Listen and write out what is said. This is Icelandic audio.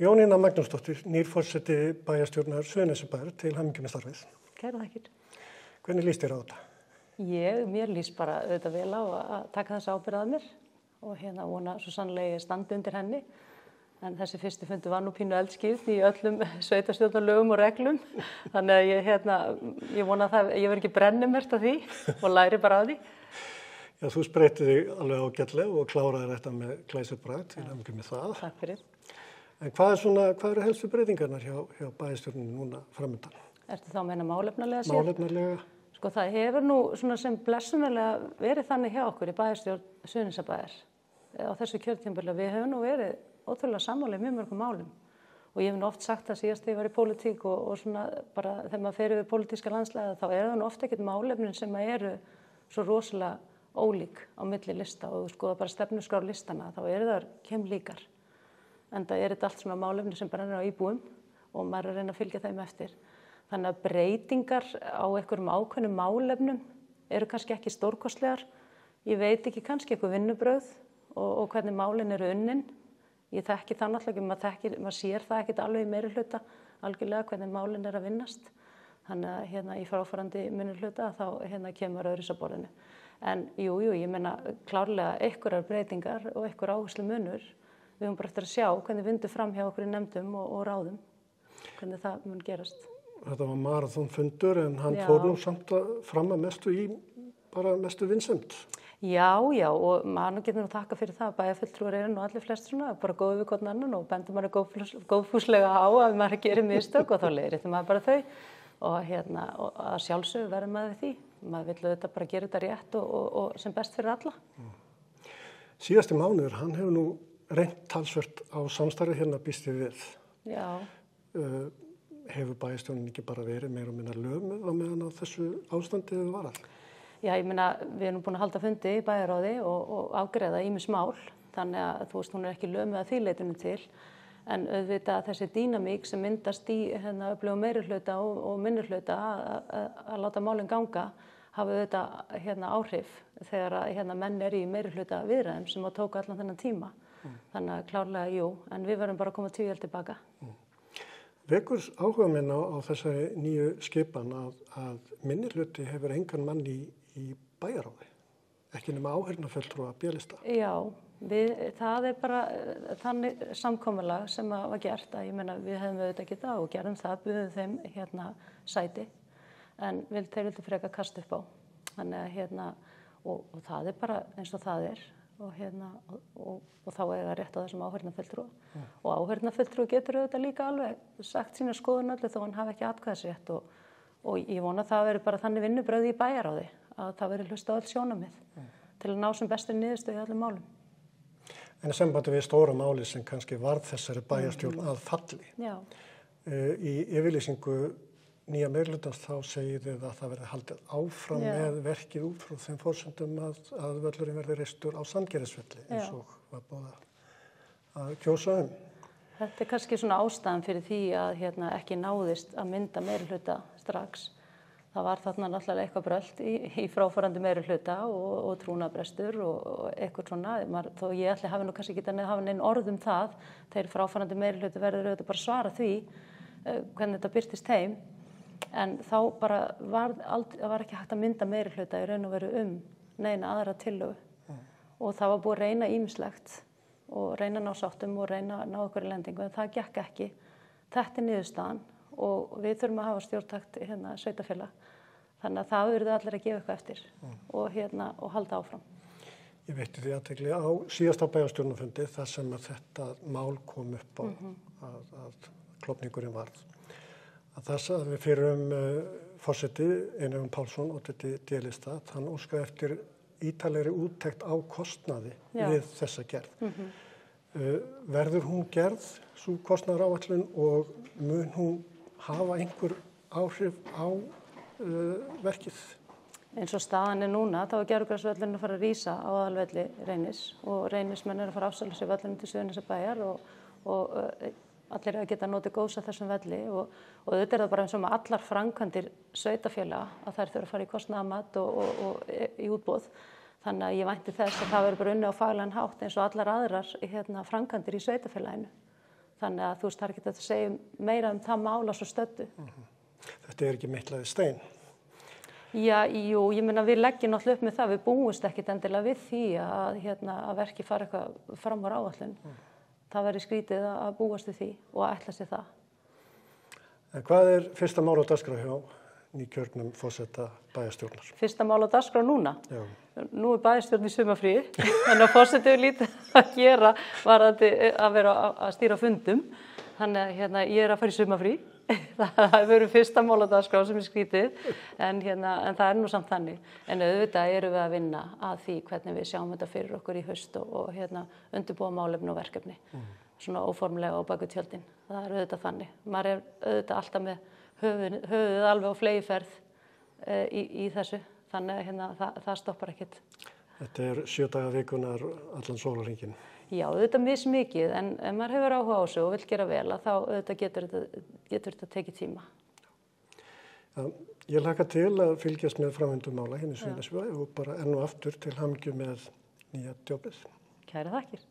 Jónína Magnúsdóttir, nýr forseti bæjarstjórnar Suðurnesjabæjar, til hamingju með starfið. Kærar þakkir. Hvernig líst þér á þetta? Mér líst bara auðvitað vel á að taka þessa ábyrgð að mér og vona svo sannlega ég standi undir henni. En þessi fyrsti fundur var nú pínu eldskýrð í öllum sveitarstjórnarlögum og reglum. Þannig að ég vona að ég verð ekki brennimert af því og læri bara af því. Já, þú spreytir þig alveg ágætlega og kláraði þetta með glæsibragð, til hamingju með það. Takk fyrir. En hvað eru helstu breytingarnar hjá bæjarstjórninni núna framöndan? Ertu þá að meina málefnalega sér? Málefnalega. Sko það hefur nú svona sem blessunarlega verið þannig hjá okkur í bæjarstjórn Suðurnesjabæjar á þessu kjörtímabili. Við höfum nú verið ótrúlega sammála í mjög mörgum málum og ég hef nú oft sagt það síðast þegar ég var í pólitík og svona bara þegar maður fer yfir pólitíska landslæða þá það nú oft ekkert málefnin sem eru svo rosalega ólík á milli lista og þú skoða bara stefnuskrár listana þá það keimlíkar. Enda þetta allt svona málefni sem brennur á íbúum og maður að reyna að fylgja þeim eftir. Þannig að breytingar á einhverjum ákveðnum málefnum eru kannski ekki stórkostlegar. Ég veit ekki kannski eitthvað vinnubrögð og hvernig málin eru unnin. Ég þekki það náttúrulega ekki, maður sér það ekkert alveg í meirihluta algjörlega hvernig málin að vinnast. Þannig að í fráfarandi minnihluta þá kemur öðru á borðinu. En jú, ég meina klárlega einhverjar breytingar og einhver áherslu munur. Við höfum bara eftir að sjá hvernig vindur fram hjá okkur í nefndum og ráðum, hvernig það mun gerast. Þetta var maraþonfundur en hann fór nú samt fram að mestu vinsæmt. Já, og maður getur nú þakka fyrir það. Bæjarfulltrúar eru nú allir flest svona, bara góðu við hvorn annan og bendur maður góðfúslega á að maður gerir mistök og þá leiðréttir maður bara þau. Og að sjálfsögðu verður maður því. Maður vill auðvitað bara gera þetta rétt og sem best fyrir alla. Síðasti mánuður, hann hefur nú reynt talsvert á samstarfið hérna býst ég við. Já. Hefur bæjarstjórnin ekki bara verið meira og minna lömuð á meðan á þessu ástandi hefur varað? Já, ég meina, við erum búin að halda fundi í bæjarráði og afgreiða ýmis mál, þannig að hún ekki lömuð að því leytinu til. En auðvitað þessi dýnamík sem myndast í öflugum meirihluta og minnihluta að láta málin ganga hafa auðvitað áhrif þegar menn eru í meirihluta viðræðum sem að tóka allan þennan tíma. Þannig að klárlega jú, en við verðum bara að koma tvíhjól tilbaka. Vekur áhuga minn á þessari nýju skipan að minnihluti hefur engan mann í bæjarráði, ekki nema áheyrnarfulltrúa B-lista. Já, það bara þannig samkomulag sem var gert að ég meina við hefðum auðvitað ekki það og gerðum það, buðum þeim sæti en þeir vildu frekar kasta upp á. Þannig og það bara eins og það og þá það rétt á þessum áheyrnarfulltrúa. Og áheyrnarfulltrúi getur auðvitað líka alveg sagt sína skoðun öllu þó hann hafi ekki atkvæðisrétt og ég vona það verður bara þannig vinnubrögð í bæjarráði að það verður hlustað á öll sjónarmið til að ná sem bestri niðurstöðu í öllum málum. En í sambandi við stóra máli sem kannski varð þessari bæjarstjórn að falli. Já. Í yfirlýsingu nýja meirhlutans þá segir þið að það verði haldið áfram með verkið út frá þeim forsendum að völlurinn verði reistur á Sandgerðisvelli eins og var búið að kjósa Þetta kannski svona ástæðan fyrir því að ekki náðist að mynda meirihluta strax. Það var þarna náttúrulega eitthvað brölt í fráfarandi meirihluta og trúnaðarbrestur og eitthvað svona. Þó ég hafi nú kannski ekki hafa neinn orð það, þegar fráfarandi meirihluta verður auðvitað bara svara því hvernig þetta birtist heim. En þá bara var ekki hægt að mynda meirihluta í raun og veru neina aðra tillögu. Og það var búið að reyna ýmislegt og reyna að ná sáttum og reyna að ná okkur í lendingu, en það gekk ekki. Þetta niðurstaðan og við þurfum að hafa stjórntakt sveitarfélag. Þannig að það verður allir að gefa eitthvað eftir og halda áfram. Ég veitti því athygli á síðasta bæjarstjórnarfundi þar sem að þetta mál kom upp á að klofningurinn varð. Að þess að við fyrir forseti Einar Pálsson og þetta D-lista, hann óskaði eftir ítalegri úttekt á kostnaði við þessa gerð. Verður hún gerð, sú kostnaðaráætlun, og mun hún hafa einhver áhrif á verkið? Eins og staðan núna, þá gerðugrasvöllurinn að fara að rísa á aðalvelli Reynis og Reynismenn að fara að afsala sér völlurinn til Suðurnesjabæjar og allir að geta notið góðs af þessum velli og auðvitað það bara eins og með allar framkvæmdir sveitarfélaga að þær þurfa að fara í kostnaðarmat og í útboð. Þannig að ég vænti þess að það verður bara unnið á faglegan hátt eins og allar aðrar framkvæmdir í sveitarfélaginu. Þannig að þú veist, það er ekki að segja meira það mála svo stöddu. Þetta er ekki meitlaði stein. Já, jú, ég meina við leggjum náttúrulega upp með það, við búumst ekkit endilega við því að verki fara eitthvað fram á áætlun. Það verður skrítið að búast við því og að ætla sér það. En hvað er fyrsta mál á dagskrá hjá nýkjörnum forseta bæjarstjórnar? Fyrsta mál á dagskrá núna? Já. Nú er bæjarstjórn í sumarfríi, þannig að forseti er lítið að gera varðandi að vera að stýra fundum. Þannig að ég er að fara í sumarfrí. Það hefur verið fyrsta mál á dagskrá sem er skrítið, en það er nú samt þannig. En auðvitað erum við að vinna að því hvernig við sjáum þetta fyrir okkur í haust og undirbúa málefni og verkefni. Svona óformlega á baku tjöldin. Það er auðvitað þannig. Maður er auðvitað alltaf með höfuðið alveg á fleygiferð í þessu. Þannig að það stoppar ekkert. Þetta er 7 daga vikunar allan sólarhringinn. Já, auðvitað mismikið, en ef maður hefur áhuga á þessu og vill gera vel, þá auðvitað getur þetta tekið tíma. Já, ég hlakka til að fylgjast með framvindu mála hérna í Suðurnesjabæ og bara enn og aftur til hamingju með nýja djópið. Kærar þakkir.